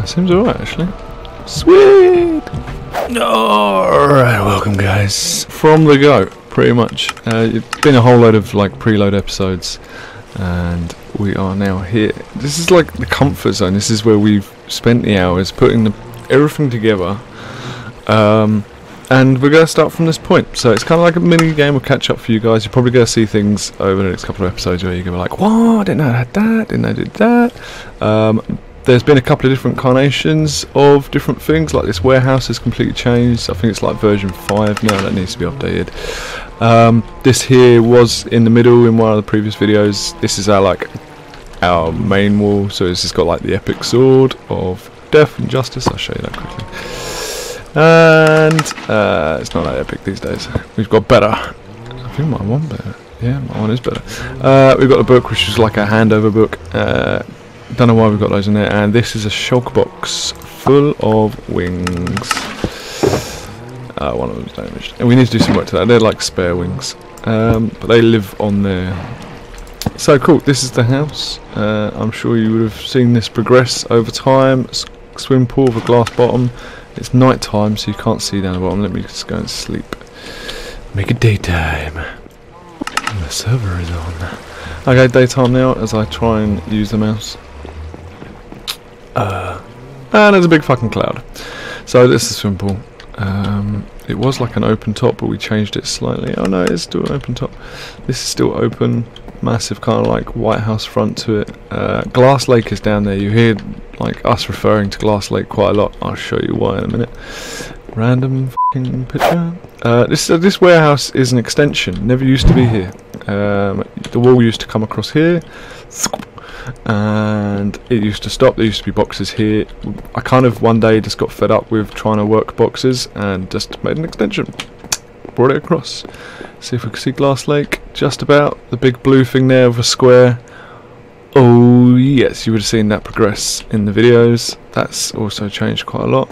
Seems alright actually. Sweet! Alright, welcome guys. From the go, pretty much. It's been a whole load of like preload episodes, and we are now here. This is like the comfort zone. This is where we've spent the hours putting everything together. And we're going to start from this point. So it's kind of like a mini game of catch up for you guys. You're probably going to see things over the next couple of episodes where you're going to be like, what? I didn't know I had that, didn't know I did that. There's been a couple of different incarnations of different things, like this warehouse has completely changed. I think it's like version 5 now, that needs to be updated. This here was in the middle in one of the previous videos. This is our main wall, so it's just got like the epic sword of death and justice. I'll show you that quickly. And it's not that epic these days. We've got better. I think my one better. Yeah, my one is better. We've got a book which is like a handover book. Don't know why we've got those in there. And this is a shulk box full of wings. One of them's damaged, and we need to do some work to that. They're like spare wings, but they live on there. So cool. This is the house. I'm sure you would have seen this progress over time. Swim pool with a glass bottom. It's night time, so you can't see down the bottom. Let me just go and sleep. Make it daytime. The server is on. Okay, daytime now as I try and use the mouse. And there's a big fucking cloud. So this is swim pool. It was like an open top, but we changed it slightly. Oh no, it's still an open top. This is still open. Massive kind of like White House front to it. Glass Lake is down there. You hear like us referring to Glass Lake quite a lot. I'll show you why in a minute. Random fucking picture. This warehouse is an extension. Never used to be here. The wall used to come across here, and it used to stop. There used to be boxes here. I kind of one day just got fed up with trying to work boxes and just made an extension. Brought it across. See if we can see Glass Lake. Just about. The big blue thing there with a square. Oh yes, you would have seen that progress in the videos. That's also changed quite a lot.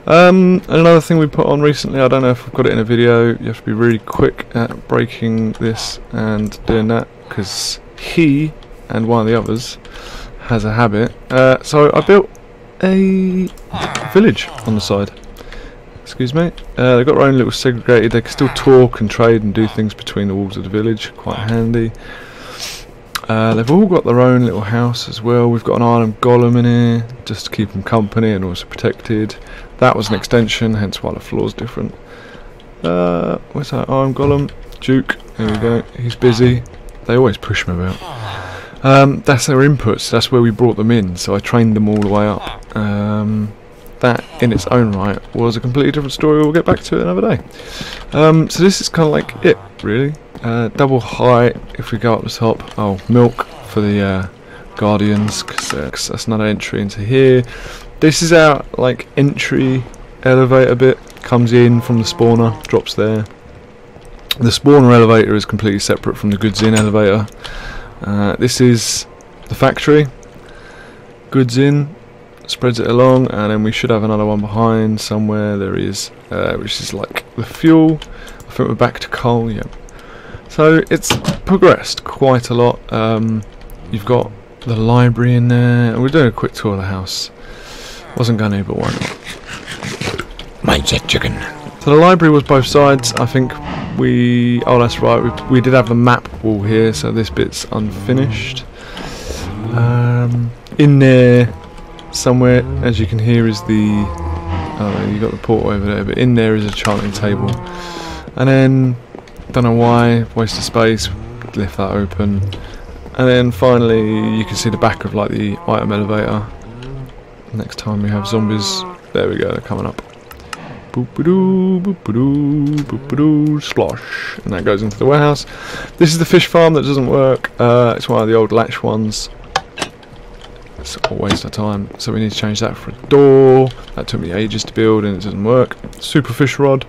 Another thing we put on recently, I don't know if I've got it in a video. You have to be really quick at breaking this and doing that, because he and one of the others has a habit. So I built a village on the side. Excuse me. They've got their own little segregated. They can still talk and trade and do things between the walls of the village. Quite handy. They've all got their own little house as well. We've got an iron golem in here just to keep them company and also protected. That was an extension, hence why the floor's different. Where's that iron golem? Duke. There we go. He's busy. They always push him about. That's their inputs. That's where we brought them in. So I trained them all the way up. That in its own right was a completely different story. We'll get back to it another day. So this is kind of like it, really. Double height if we go up the top. Oh, milk for the guardians, because that's another entry into here. This is our like entry elevator bit. Comes in from the spawner, drops there. The spawner elevator is completely separate from the goods in elevator. This is the factory. Goods in. Spreads it along, and then we should have another one behind somewhere. There is, which is like the fuel. I think we're back to coal. Yeah. So it's progressed quite a lot. You've got the library in there, and we're doing a quick tour of the house. Wasn't going to, but why not? Mindset chicken. So the library was both sides. I think oh, that's right. We did have the map wall here, so this bit's unfinished. In there. Somewhere, as you can hear, is the you got the portal over there, but in there is a chanting table. And then, don't know why, waste of space, left that open. And then finally, you can see the back of like the item elevator. Next time we have zombies, there we go, they're coming up. Boop-a-doo, boop-a-doo, boop-a-doo, splosh, and that goes into the warehouse. This is the fish farm that doesn't work. It's one of the old latch ones. It's a waste of time, so we need to change that for a door. That took me ages to build and it doesn't work. Super fish rod.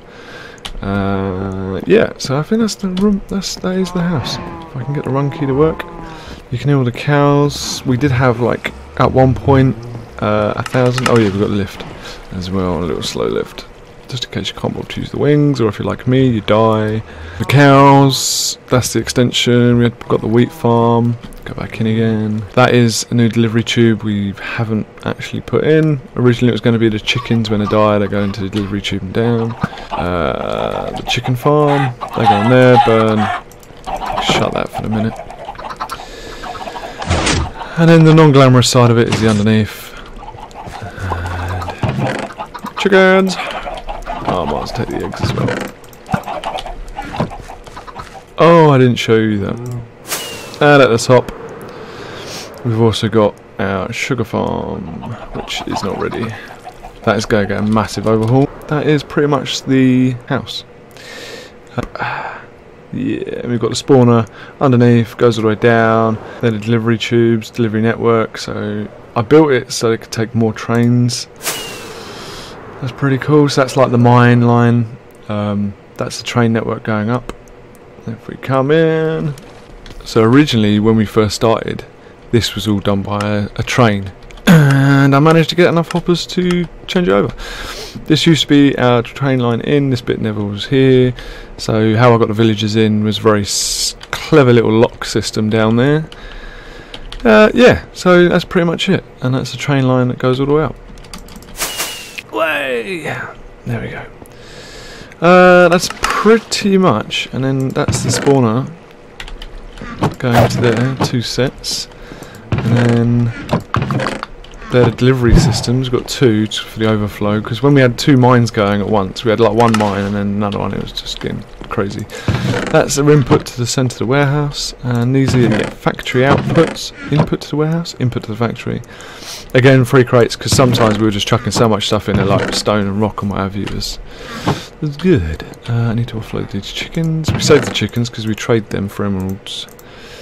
Yeah, so I think that's the room. That is the house. If I can get the run key to work, you can hear all the cows. We did have like at one point 1,000. Oh yeah, we've got the lift as well, a little slow lift. just in case you can't bother to use the wings, or if you're like me, you die. The cows, that's the extension. We've got the wheat farm. Go back in again. That is a new delivery tube we haven't actually put in. Originally it was going to be the chickens. When they die, they go into the delivery tube and down. The chicken farm, they go in there, burn. Shut that for a minute. And then the non-glamorous side of it is the underneath. And chickens! Oh, I might as well take the eggs as well. Oh, I didn't show you that. And at the top, we've also got our sugar farm, which is not ready. That is going to get a massive overhaul. That is pretty much the house. Yeah, we've got the spawner underneath, goes all the way down. Then the delivery tubes, delivery network. So I built it so it could take more trains. That's pretty cool. So that's like the mine line. That's the train network going up. If we come in. So originally, when we first started, this was all done by a train. And I managed to get enough hoppers to change it over. This used to be our train line in, this bit never was here. So how I got the villagers in was a very clever little lock system down there. Yeah, so that's pretty much it. And that's the train line that goes all the way up. Way! There we go. That's pretty much, and then that's the spawner going to there, 2 sets. And then they're the delivery systems. We've got 2 for the overflow, because when we had 2 mines going at once, we had like 1 mine and then another one. It was just getting crazy. That's the input to the centre of the warehouse, and these are the factory outputs. Input to the warehouse, input to the factory. Again, free crates, because sometimes we were just chucking so much stuff in there, like stone and rock and what have you. It was good. I need to offload these chickens. We saved the chickens because we trade them for emeralds.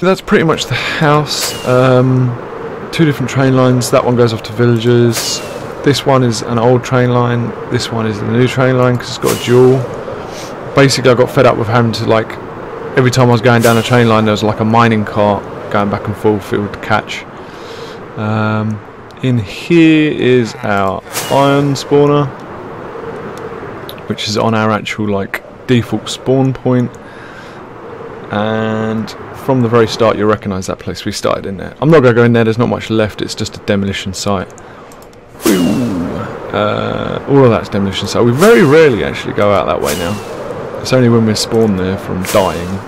That's pretty much the house. 2 different train lines. That one goes off to villagers. This one is an old train line. This one is the new train line because it's got a dual. Basically, I got fed up with having to, like, every time I was going down a train line, there was like a mining cart going back and forth. It would catch. In here is our iron spawner, which is on our actual like default spawn point. And from the very start, you'll recognise that place. We started in there. I'm not going to go in there. There's not much left. It's just a demolition site. All of that's demolition site. We very rarely actually go out that way now. It's only when we're spawned there from dying.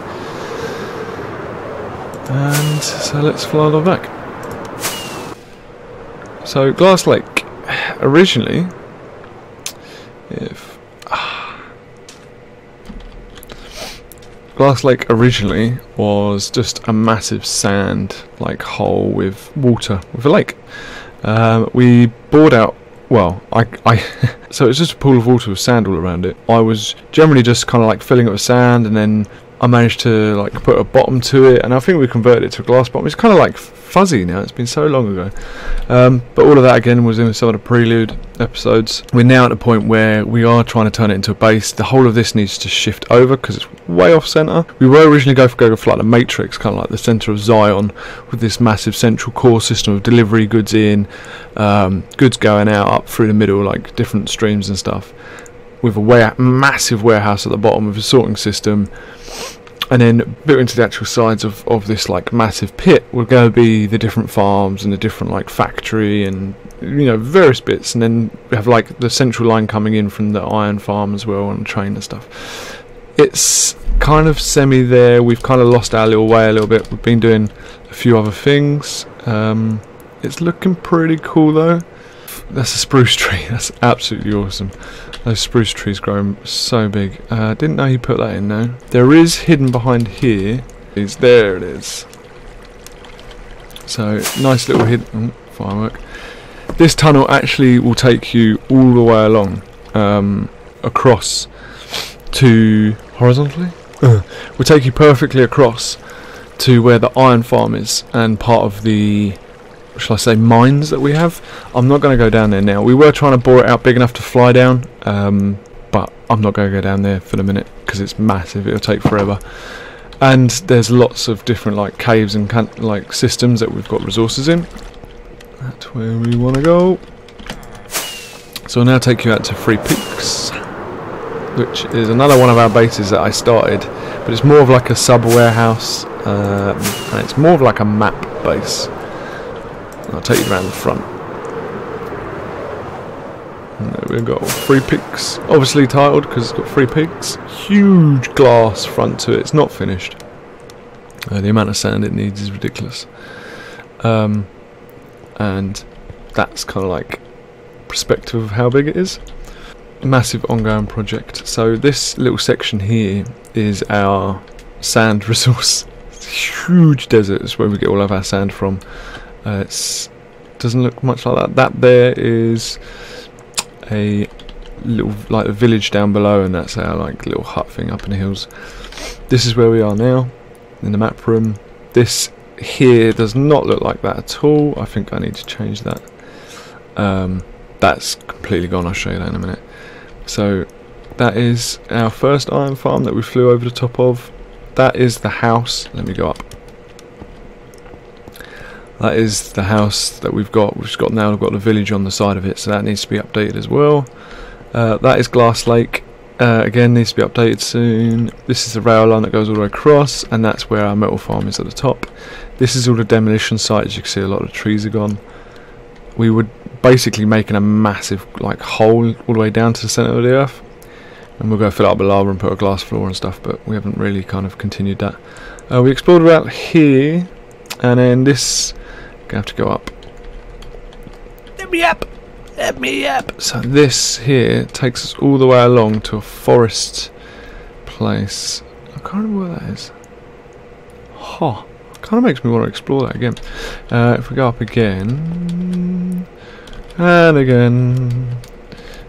And so let's fly on back. So Glass Lake, originally, Glass Lake originally was just a massive sand like hole with water, with a lake. We bored out, well, so it was just a pool of water with sand all around it. I was generally just kind of like filling it with sand, and then I managed to like put a bottom to it, and I think we converted it to a glass bottom. It's kind of like fuzzy now, it's been so long ago. But all of that again was in some of the Prelude episodes. We're now at the point where we are trying to turn it into a base. The whole of this needs to shift over because it's way off centre. We were originally going for like the Matrix, kind of like the centre of Zion, with this massive central core system of delivery, goods in, goods going out, up through the middle, like different streams and stuff, with a massive warehouse at the bottom with a sorting system. And then built into the actual sides of this like massive pit will go be the different farms and the different like factory and, you know, various bits. And then we have like the central line coming in from the iron farm as well, and train and stuff. It's kind of semi there. We've kind of lost our little way a little bit. We've been doing a few other things. It's looking pretty cool though. That's a spruce tree. That's absolutely awesome. Those spruce trees growing so big. Didn't know he put that in though. There is hidden behind here. There it is. So nice little hidden firework. This tunnel actually will take you all the way along, across to horizontally. Will take you perfectly across to where the iron farm is and part of the, shall I say, mines that we have. I'm not going to go down there now. We were trying to bore it out big enough to fly down, but I'm not going to go down there for the minute because it's massive. It'll take forever. And there's lots of different like caves and like systems that we've got resources in. That's where we want to go. So I'll now take you out to 3 peaks. which is another one of our bases that I started, but it's more of like a sub warehouse, and it's more of like a map base. I'll take you around the front. And there we've got 3 pigs, obviously titled because it's got 3 pigs. Huge glass front to it. It's not finished. The amount of sand it needs is ridiculous. And that's kind of like perspective of how big it is. Massive ongoing project. So this little section here is our sand resource. It's a huge desert. It's where we get all of our sand from. It doesn't look much like that. That there is a little like a village down below, and that's our like little hut thing up in the hills. This is where we are now in the map room. This here does not look like that at all. I think I need to change that. That's completely gone. I'll show you that in a minute. So that is our first iron farm that we flew over the top of. That is the house. Let me go up. That is the house that we've got. We've got now. We've got the village on the side of it, so that needs to be updated as well. That is Glass Lake. Again, needs to be updated soon. This is the rail line that goes all the way across, and that's where our metal farm is at the top. This is all the demolition sites. You can see a lot of the trees are gone. We were basically making a massive like hole all the way down to the centre of the earth, and we'll go fill it up with lava and put a glass floor and stuff, but we haven't really kind of continued that. We explored about here, and then this gonna have to go up. Let me up. Let me up. So this here takes us all the way along to a forest place. I can't remember where that is. Huh. Kind of makes me want to explore that again. If we go up again and again.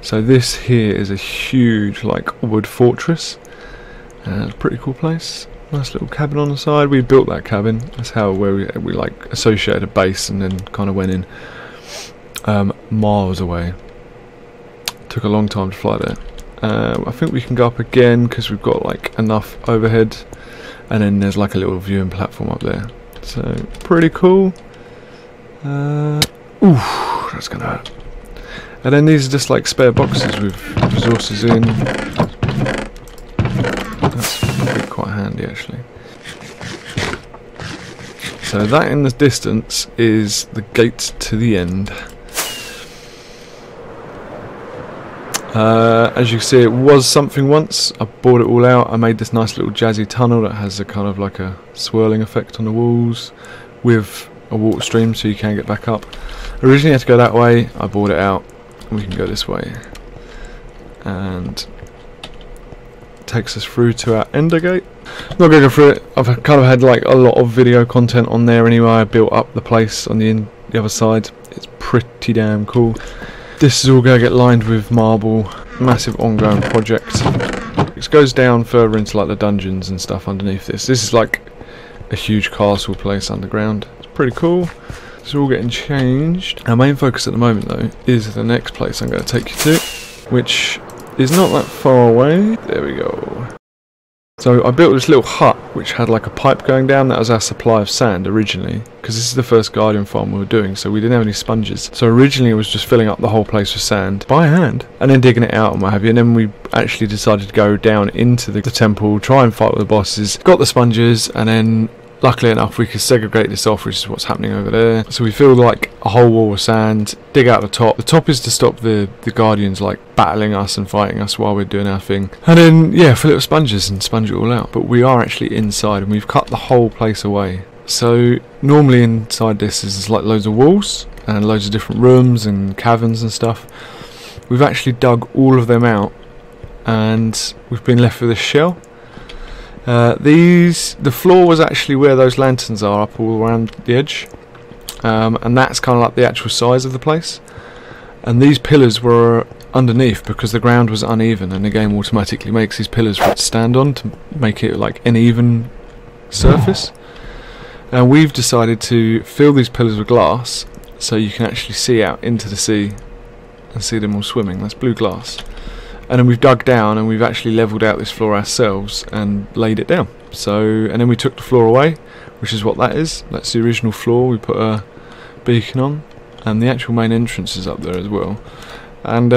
So this here is a huge like wood fortress. It's a pretty cool place. Nice little cabin on the side. We built that cabin. That's how where we like associated a base and then kind of went in. Miles away. Took a long time to fly there. I think we can go up again because we've got like enough overhead, and then there's like a little viewing platform up there. So pretty cool. Ooh, that's gonna hurt. And then these are just like spare boxes with resources in. That's quite handy actually. So that in the distance is the gate to the end. As you can see, it was something once. I bought it all out. I made this nice little jazzy tunnel that has a kind of like a swirling effect on the walls with a water stream so you can get back up. Originally I had to go that way. I bought it out and we can go this way, and it takes us through to our ender gate. I'm not going to go through it. I've kind of had like a lot of video content on there anyway. I built up the place on the other side. It's pretty damn cool. This is all going to get lined with marble. Massive ongoing project. It goes down further into like the dungeons and stuff underneath this. This is like a huge castle place underground. It's pretty cool. It's all getting changed. Our main focus at the moment though is the next place I'm going to take you to, which is not that far away. There we go. So I built this little hut which had like a pipe going down. That was our supply of sand originally, because this is the first guardian farm we were doing, so we didn't have any sponges. So originally it was just filling up the whole place with sand by hand and then digging it out and what have you. And then we actually decided to go down into the temple, try and fight with the bosses, got the sponges, and then luckily enough we could segregate this off, which is what's happening over there. So we filled like a whole wall of sand, dig out the top. The top is to stop the guardians like battling us and fighting us while we're doing our thing. And then yeah, fill it with sponges and sponge it all out. But we are actually inside and we've cut the whole place away. So normally inside this is like loads of walls and loads of different rooms and caverns and stuff. We've actually dug all of them out and we've been left with a shell. The floor was actually where those lanterns are up all around the edge, and that's kind of like the actual size of the place. And these pillars were underneath because the ground was uneven, and the game automatically makes these pillars for it to stand on to make it like an even surface. And we've decided to fill these pillars with glass so you can actually see out into the sea and see them all swimming. That's blue glass. And then we've dug down and we've actually levelled out this floor ourselves and laid it down. So, and then we took the floor away, which is what that is. That's the original floor. We put a beacon on, and the actual main entrance is up there as well. And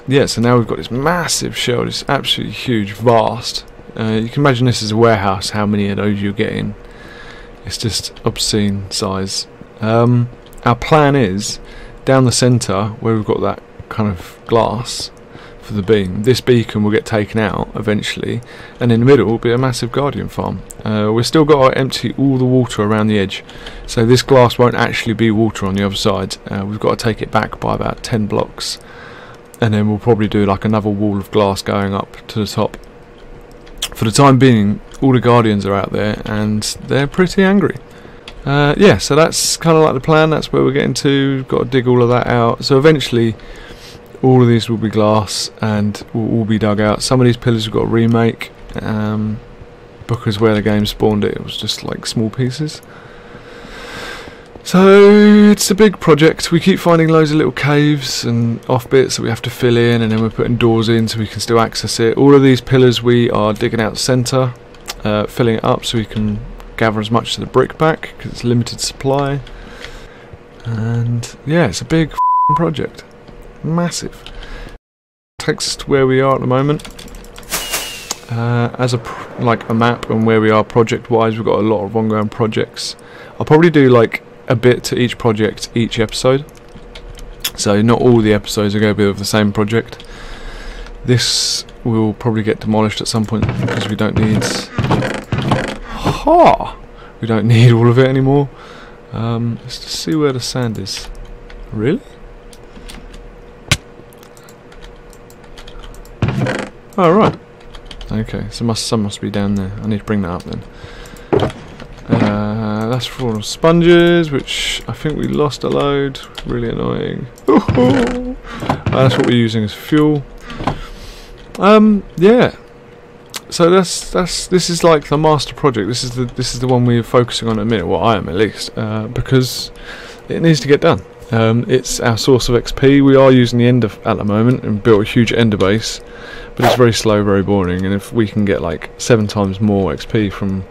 yeah, so now we've got this massive shell, it's absolutely huge, vast. You can imagine this is a warehouse, how many of those you're getting. It's just obscene size. Our plan is, down the centre, where we've got that kind of glass for the beam, this beacon will get taken out eventually, and in the middle will be a massive guardian farm. We've still got to empty all the water around the edge, so this glass won't actually be water on the other side. We've got to take it back by about 10 blocks, and then we'll probably do like another wall of glass going up to the top. For the time being, all the guardians are out there and they're pretty angry. Yeah, so that's kind of like the plan. That's where we're getting to. We've got to dig all of that out, so eventually all of these will be glass and will all be dug out. Some of these pillars we've got to remake, because where the game spawned it was just like small pieces. So it's a big project. We keep finding loads of little caves and off bits that we have to fill in, and then we're putting doors in so we can still access it. All of these pillars we are digging out the centre, filling it up so we can gather as much of the brick back because it's limited supply. And yeah, it's a big project, massive. Takes us to where we are at the moment. As a map and where we are project wise, we've got a lot of ongoing projects. I'll probably do like a bit to each project each episode, so not all the episodes are going to be of the same project. This will probably get demolished at some point because we don't need we don't need all of it anymore. Let's just see where the sand is. Really? Oh right. Okay, so some must be down there. I need to bring that up then. That's for all the sponges, which I think we lost a load. Really annoying. That's what we're using as fuel. Yeah. So this is like the master project. This is the one we're focusing on at the minute. Well, I am at least, because it needs to get done. It's our source of XP. We are using the ender at the moment and built a huge ender base, but it's very slow, very boring. And if we can get like 7 times more XP from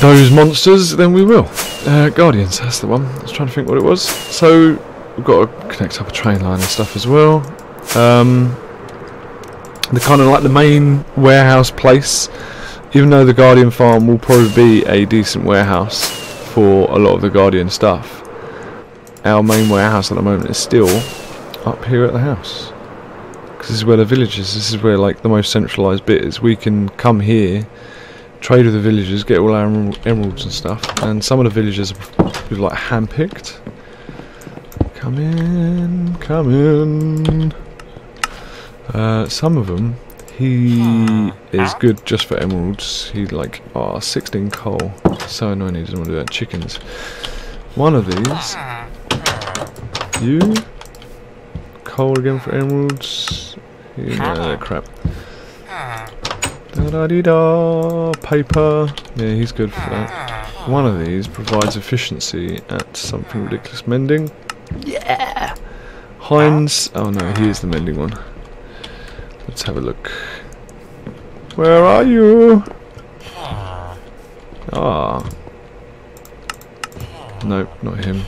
those monsters, then we will. Guardians, that's the one. I was trying to think what it was. So we've got to connect up a train line and stuff as well. The kind of like the main warehouse place, even though the Guardian farm will probably be a decent warehouse for a lot of the Guardian stuff, our main warehouse at the moment is still up here at the house, because this is where the village is. This is where like the most centralised bit is. We can come here, trade with the villagers, get all our emeralds and stuff, and some of the villagers are like hand-picked. Come in, come in. Some of them, he is good just for emeralds. He's like, 16 coal. So annoying, he doesn't want to do that. Chickens. One of these. You. Coal again for emeralds. No, crap. Da-da-dee-da. Paper. Yeah, he's good for that. One of these provides efficiency at something ridiculous. Mending. Yeah! Heinz. Oh no, he is the mending one. Let's have a look. Where are you? Ah. Nope, not him.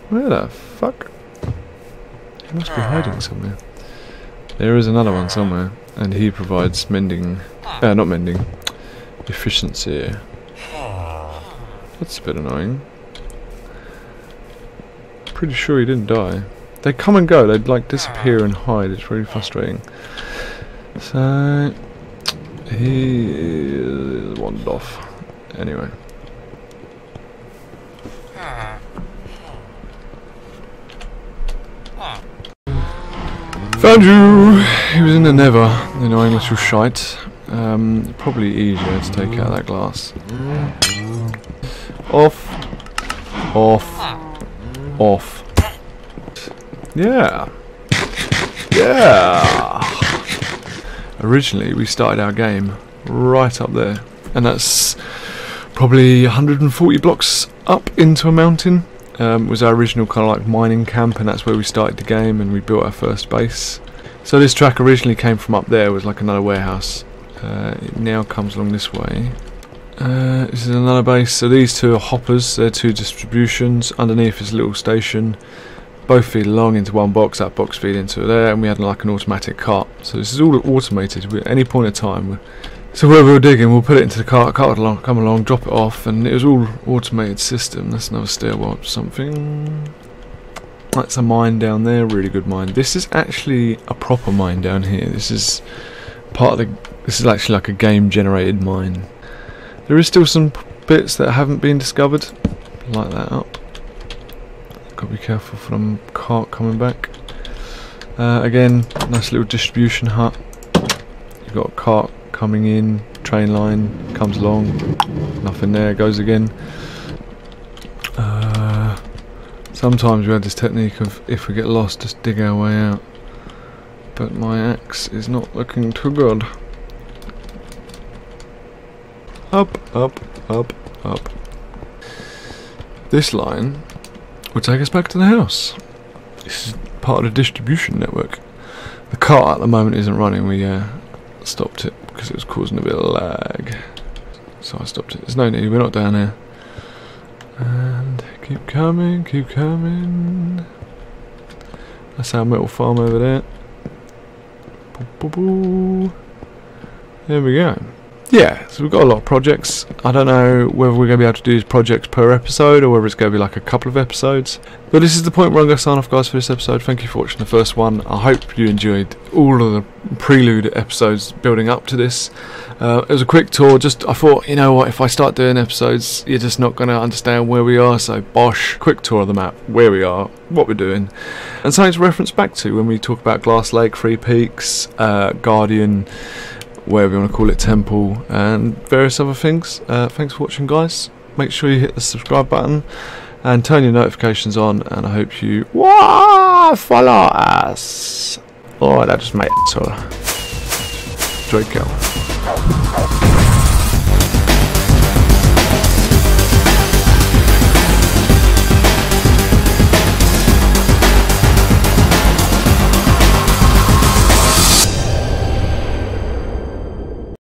Where the fuck? He must be hiding somewhere. There is another one somewhere, and he provides mending. Not mending. Efficiency. That's a bit annoying. Pretty sure he didn't die. They come and go, they'd like disappear and hide, it's really frustrating. So he is wandered off. Anyway. Found you! He was in the nether, the annoying little shite. Probably easier to take out that glass. Off. Off. Off. Yeah. Yeah. Originally we started our game right up there, and that's probably 140 blocks up into a mountain. Was our original kind of like mining camp, and that's where we started the game and we built our first base. So this track originally came from up there, was like another warehouse. It now comes along this way. This is another base. So these two are hoppers, they're 2 distributions. Underneath is a little station. both feed along into one box, that box feed into there, and we had like an automatic cart. So this is all automated. At any point in time, so wherever we're digging, we'll put it into the cart will come along, drop it off, and it was all automated system. That's another stairwell, something. That's a mine down there, really good mine. This is actually a proper mine down here. This is part of the. This is actually like a game generated mine. There is still some bits that haven't been discovered. Light that up. Got to be careful from the cart coming back. Again, nice little distribution hut. You've got a cart coming in, train line comes along, nothing there, goes again. Sometimes we have this technique of if we get lost, just dig our way out. But my axe is not looking too good. Up, up, up, up. This line will take us back to the house. This is part of the distribution network. The cart at the moment isn't running. We stopped it because it was causing a bit of lag. So I stopped it. There's no need. We're not down here. And keep coming, keep coming. That's our metal farm over there. Boo, boo, boo. There we go. Yeah, so we've got a lot of projects. I don't know whether we're going to be able to do these projects per episode or whether it's going to be like a couple of episodes. But this is the point where I'm going to sign off, guys, for this episode. Thank you for watching the first one. I hope you enjoyed all of the Prelude episodes building up to this. It was a quick tour. Just I thought, you know what, if I start doing episodes, you're just not going to understand where we are. So bosh, quick tour of the map, where we are, what we're doing, and something to reference back to when we talk about Glass Lake, Three Peaks, Guardian, whatever you want to call it, Temple, and various other things. Thanks for watching, guys. Make sure you hit the subscribe button and turn your notifications on, and I hope you follow us. Alright, I just made it, so Drayke.